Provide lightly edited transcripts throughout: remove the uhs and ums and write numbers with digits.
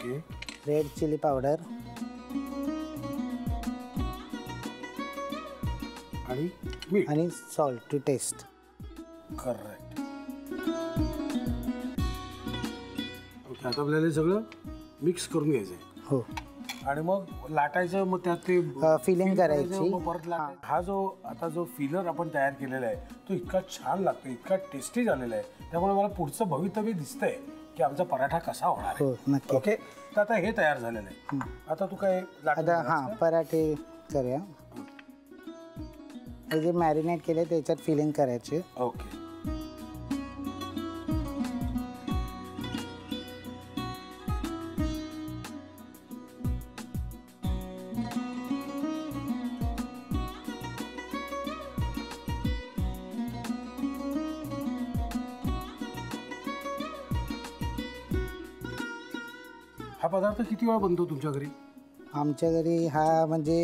Okay. Red chilli powder आणि मीठ आणि salt to taste. Correct. Okay, आता आपल्याला हे सगळं मिक्स करून घ्यायचं आहे. हो. आणि मग लाटायचं, मग त्यात ते फिलिंग करायची. मग परत लाटायचं. हा जो आता जो फिलर आपण तयार केलेला आहे तो इतका छान लागतो, इतका टेस्टी झालेला आहे. त्यामुळे मला पुढचं भवितव्य दिसतंय की आमचा पराठा कसा होणार आहे. हो, नक्की. ओके, तर आता हे तयार झालेलं आहे. आता तू काय आता हां पराठे करूया. हे जे मॅरिनेट केले त्याच्यात फिलिंग करायचे. ओके. हा पदार्थ किती वेळा बनतो तुमच्या घरी? आमच्या घरी हा म्हणजे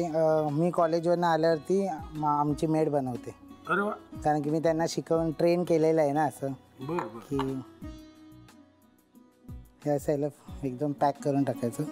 मी कॉलेजवरनं आल्यावरती आमची मेड बनवते. अरे वा. कारण की मी त्यांना शिकवून ट्रेन केलेलं आहे ना असं. बरं बरं. की हे असं याला एकदम पॅक करून टाकायचं.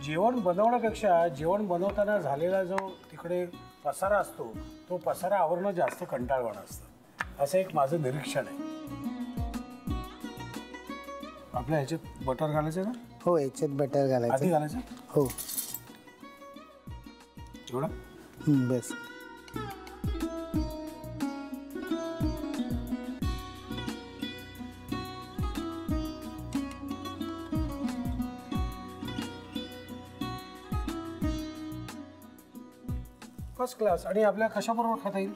जेवण बनवण्यापेक्षा जेवण बनवताना झालेला जो तिकडे पसारा असतो तो पसारा आवरणं जास्त कंटाळवाणं असतं, असं एक माझं निरीक्षण आहे. आपल्या ह्याच्यात बटर घालायचं का? हो, याच्यात बटर घालायचं. आधी घालायचं? हो. एवढा बस. First class. आणि आपल्या कशाबरोबर खाता येईल?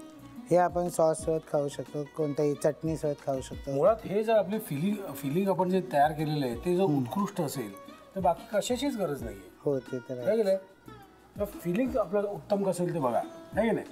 हे आपण सॉस सोबत खाऊ शकतो, कोणत्याही चटणी सोबत खाऊ शकतो. मुळात हे जर आपले फिलिंग आपण जे तयार केलेलं आहे ते जर उत्कृष्ट असेल तर बाकी कशाचीच गरज नाही आहे. हो, ते तर आहे की नाही? तर फिलिंग आपलं उत्तम कसं असेल ते बघा, आहे की नाही?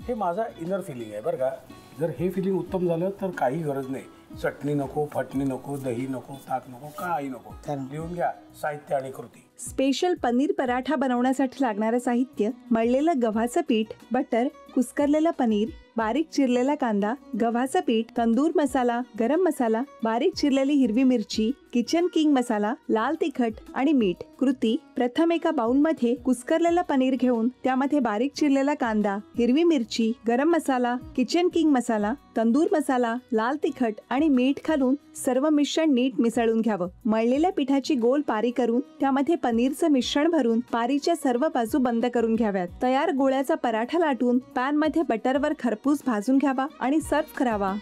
हे माझा इनर फिलिंग आहे बरं का. जर हे फिलिंग उत्तम झालं तर काही गरज नाही. चटणी नको, फटणी नको, दही नको, ताक नको, काही नको. लिहून घ्या साहित्य आणि कृती. स्पेशल पनीर पराठा बनवण्यासाठी लागणारं साहित्य: मळलेलं गव्हाचं पीठ, बटर, कुस्करलेलं पनीर, बारीक चिरलेला कांदा, गव्हाचं पीठ, तंदूर मसाला, गरम मसाला, बारीक चिरलेली हिरवी मिरची, किचन किंग मसाला, लाल तिखट आणि मीठ. कृती: प्रथम एका बाउलमध्ये कुस्करलेलं पनीर घेऊन त्यामध्ये बारीक चिरलेला कांदा, हिरवी मिरची, गरम मसाला, किचन किंग मसाला, तंदूर मसाला, लाल तिखट आणि मीठ घालून सर्व मिश्रण नीट मिसळून घ्यावं. मळलेल्या पिठाची गोल पारी करून त्यामध्ये पनीरचं मिश्रण भरून पारीच्या सर्व बाजू बंद करून घ्याव्यात. तयार गोळ्याचा पराठा लाटून पॅन मध्ये बटरवर खरपूस भाजून घ्यावा आणि सर्व्ह करावा.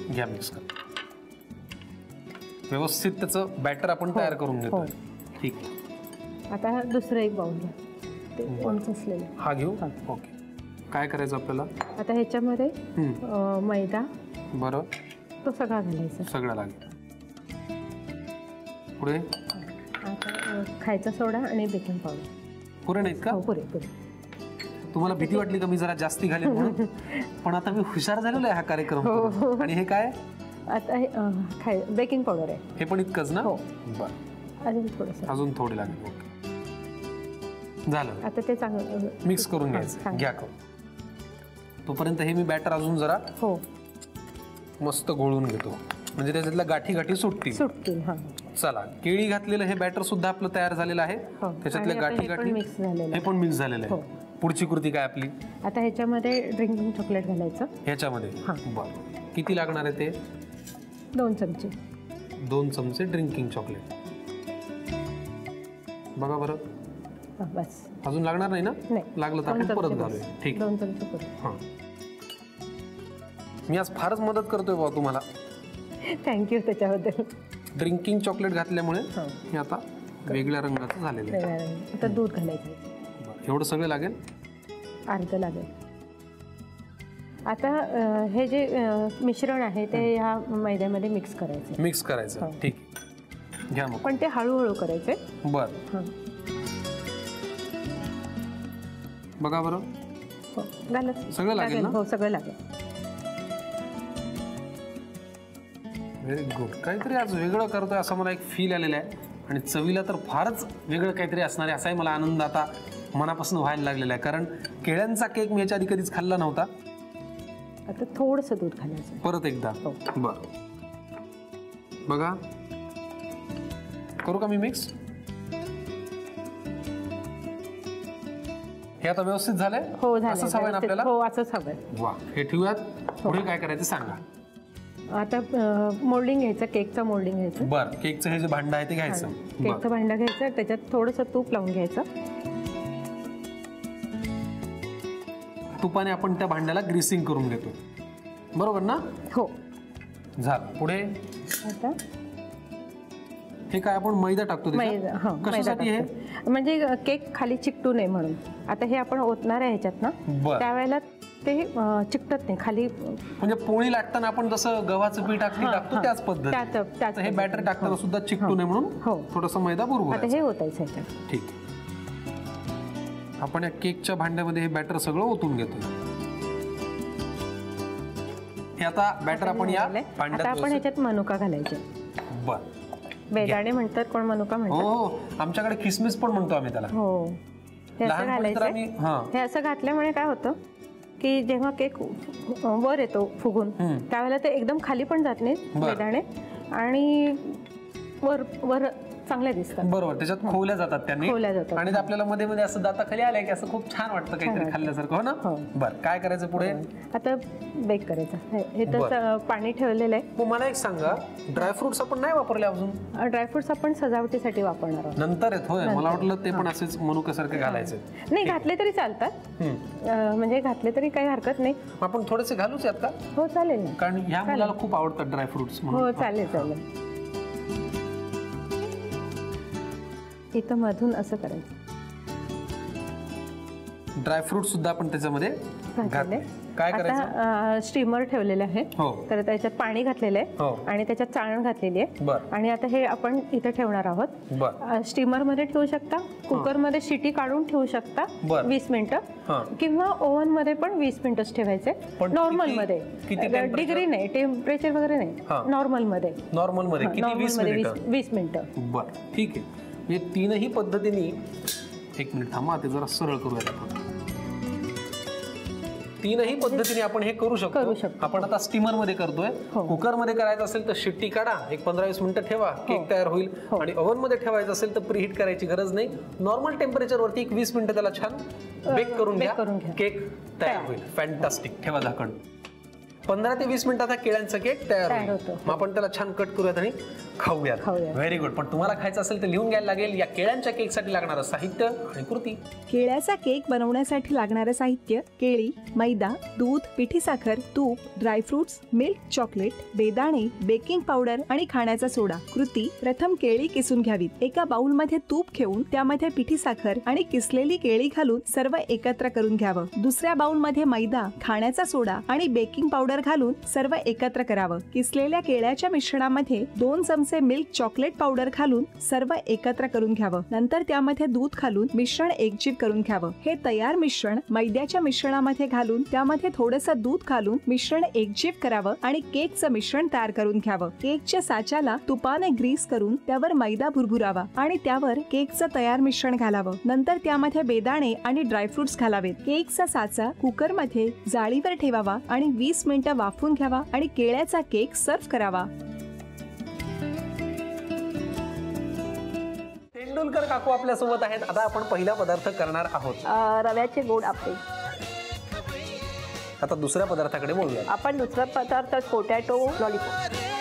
घ्या मिक्स कर. व्यवस्थित त्याचं बॅटर आपण तयार करून घेतो. ठीक आहे. आता हा दुसरा एक बाउल घ्या, ते उंच असलेलं. हा घेऊ. ओके. काय करायचं आपल्याला आता ह्याच्यामध्ये मैदा, बरं, तो सगळा घालायचा. सगळं लागेल. पुढे आता खायचा सोडा आणि बेकिंग पावडर. पुरे नाहीत का? हो, पुरे पुरे. तुम्हाला भीती वाटली का मी जरा जास्ती घालेन म्हणून? पण आता मी हुशार झालेलो आहे हा कार्यक्रम. आणि हे काय? आता हे बेकिंग पावडर आहे. हे पण इतकंच ना? हो. बरं, अजून थोडंसं. अजून थोडे लागेल. ओके, झालं. आता ते चांगलं मिक्स करून घ्यायचं. घ्या करून. तोपर्यंत हे मी बॅटर अजून जरा हो मस्त गोळून घेतो, म्हणजे त्याच्यातल्या गाठी गाठी सुटतील. हां, चला. केळी घातलेलं हे बॅटर सुद्धा आपलं तयार झालेलं आहे. त्याच्यातल्या गाठी गाठी हे पण मिक्स झालेलं आहे. पुढची कृती काय आपली? आता ह्याच्यामध्ये ड्रिंकिंग चॉकलेट घालायचं. ह्याच्यामध्ये? बरं. किती लागणार आहे ते? 2 चमचे. 2 चमचे ड्रिंकिंग चॉकलेट. बघा बरं. बस. अजून लागणार नाही ना? नाही. लागलं तर आपण परत घालूया. ठीक. 2 चमचे परत. हां, मी आज फारच मदत करतोय बाबा तुम्हाला. थँक्यू त्याच्याबद्दल. ड्रिंकिंग चॉकलेट घातल्यामुळे हे आता वेगळ्या रंगाचं झालेलं आहे. आता दूध घालायचं. एवढं सगळं लागेल? अर्ध लागेल. आता हे जे मिश्रण आहे ते ह्या मैद्यामध्ये मिक्स करायचं. ठीक. घ्या मग. पण ते हळूहळू करायचे. बरं. बघा बरं, हो घाला. सगळं लागेल ना? हो सगळं लागेल. Very good. काहीतरी आज वेगळं करतोय असं मला एक फील आलेलं आहे आणि चवीला तर फारच वेगळं काहीतरी असणार आहे असाही मला आनंद आता मनापासून व्हायला लागलेला आहे. कारण केळ्यांचा केक मी याच्या आधी कधीच खाल्ला नव्हता. आता थोडंसं दूध घालायचं. परत एकदा. हो. बरं बघा, करू का मी मिक्स? हे आता व्यवस्थित झालंय? हो झालं. असंच हवंय ना आपल्याला? हो असंच हवंय. वा, हे ठेवूयात. पुढे काय करायचं सांगा. आता मोल्डिंग घ्यायचं, केकचं मोल्डिंग घ्यायचं. बर, केकचं हे जे भांडं आहे ते घ्यायचं. केकचं भांडं घ्यायचं, त्याच्यात थोडंसं तूप लावून घ्यायचं. तुपाने आपण त्या भांड्याला ग्रीसिंग करून घेतो, बरोबर ना? हो. झालं. पुढे आता हे काय आपण मैदा टाकतो मैदा. त्याच्यात? हो मैदा कशासाठी हे? टाकतो. म्हणजे केक खाली चिकटू नये म्हणून. आता हे आपण ओतणार आहे ह्याच्यात ना, बर. त्यावेळेला ते चिकटत नाही खाली. म्हणजे पोळी लाटताना आपण जसं गव्हाचं पीठ टाकतो त्याच पद्धतीने त्याच हे बॅटर टाकताना सुद्धा चिकटू नये म्हणून हो. थोडंसं मैदा बुडवून आता हे ओतायचं ह्याच्यात. ठीक आहे. आपण या केकच्या भांड्यामध्ये हे बॅटर सगळं ओतून घेतो. हे आता बॅटर आपण या आता भांड्यात आपण ह्याच्यात मनुका घालायचे. बर. बेदाणे म्हणतात, कोण मनुका हो म्हणतात. हो, आमच्याकडे खिसमिस पण म्हणतो आम्ही त्याला. हो. हे असं लहानपणी तर आम्ही घालायचं. हे असं घातल्यामुळे काय होतं की जेव्हा केक वर येतो फुगून, त्यावेळेला ते एकदम खाली पण जात नाही बेदाणे आणि वर वर चांगले दिसतात. बरोबर, त्याच्यात खोवल्या जातात त्यांनी. खोवल्या जातात. आणि ते आपल्याला मध्ये मध्ये असं दाताखाली आलंय की असं खूप छान वाटतं काहीतरी खाल्ल्यासारखं, हो ना? बरं, काय करायचं पुढे? आता बेक करायचं. हे तर पाणी ठेवलेलं आहे. मग मला एक सांगा, ड्रायफ्रुट्स आपण नाही वापरले अजून? ड्रायफ्रुट्स आपण सजावटीसाठी वापरणार आहोत. नंतर येत होय, मला वाटलं ते पण असेच मनुक्यासारखे घालायचे. नाही, घातले तरी चालतात. म्हणजे घातले तरी काही हरकत नाही. आपण थोडेसे घालूच यात का? हो चालेल ना. कारण ह्या मुलाला खूप आवडतात ड्रायफ्रुट्स म्हणून. हो चालेल चालेल. इथं मधून असं करायचं. ड्रायफ्रुट सुद्धा आपण त्याच्यामध्ये घातले. काय करायचं? आता स्टीमर ठेवलेलं आहे. हो. तर त्याच्यात पाणी घातलेलं हो. आहे आणि त्याच्यात चाळण घातलेली आहे. बर. आणि आता हे आपण इथे ठेवणार आहोत. बर. स्टीमर मध्ये ठेवू शकता, कुकर मध्ये शिटी काढून ठेवू शकता बर. 20 मिनिटं, किंवा ओव्हन मध्ये पण 20 मिनिटच ठेवायचे. पण नॉर्मल किती- मध्ये, किती temperature? डिग्री नाही, टेम्परेचर वगैरे नाही, नॉर्मल मध्ये. नॉर्मल मध्ये किती? 20 मिनिटं. 20 मिनिटं. बर, ठीक आहे. हे तीनही पद्धतीने, एक मिनिट थांबा, ते जरा सरळ करूयात आपण. तीनही पद्धतीने आपण हे करू शकतो. आपण आता स्टीमर मध्ये करतोय. कुकर मध्ये करायचं असेल तर शिट्टी काढा, एक 15-20 मिनिटं ठेवा, केक तयार होईल. आणि ओव्हन मध्ये ठेवायचं असेल तर प्रीहीट करायची गरज नाही. नॉर्मल टेम्परेचर वरती एक 20 मिनिटं त्याला छान बेक करून घ्या, केक तयार होईल. फॅन्टास्टिक. ठेवा झाकण. 15 ते 20 मिनिटात हा केळ्यांचा केक तयार होतो. मग आपण त्याला छान कट करूयात आणि खाऊयात. Very good. पण तुम्हाला खायचं असेल तर लिहून घ्यायला लागेल या केळ्यांच्या केकसाठी लागणारं साहित्य आणि कृती. केळ्याचा केक बनवण्यासाठी लागणारं साहित्य: केळी, मैदा, दूध, पिठी साखर, तूप, ड्रायफ्रुट्स, मिल्क चॉकलेट, बेदाणे, बेकिंग पावडर आणि खाण्याचा सोडा. कृती: प्रथम केळी किसून घ्यावीत. एका बाउलमध्ये तूप घेऊन त्यामध्ये पिठी साखर आणि किसलेली केळी घालून सर्व एकत्र करून घ्यावं. दुसऱ्या बाउलमध्ये मैदा, खाण्याचा सोडा आणि बेकिंग पावडर घालून सर्व एकत्र करावं. किसलेल्या केळ्याच्या मिश्रणामध्ये 2 चमचे मिल्क चॉकलेट पावडर घालून सर्व एकत्र करून घ्यावं. नंतर त्यामध्ये दूध घालून मिश्रण एकजीव करून घ्यावं. हे तयार मिश्रण मैद्याच्या मिश्रणामध्ये घालून त्यामध्ये थोडंसं दूध घालून मिश्रण एकजीव करावं आणि केकचं मिश्रण तयार करून घ्यावं. केकच्या साच्याला तुपाने ग्रीस करून त्यावर मैदा भुरभुरावा आणि त्यावर केकचं तयार मिश्रण घालावं. नंतर त्यामध्ये बेदाणे आणि ड्रायफ्रुट्स घालावेत. केकचा साचा कुकरमध्ये जाळीवर ठेवावा आणि 20 मिनिटं वाफवून घ्यावा आणि केळ्याचा केक सर्व्ह करावा. तेंडुलकर काकू आपल्या सोबत आहेत. आता आपण पहिला पदार्थ करणार आहोत रव्याचे गोड आप्पे. आता दुसऱ्या पदार्थाकडे बोलूया. आपण दुसरा पदार्थ पोटॅटो लॉलीपॉप.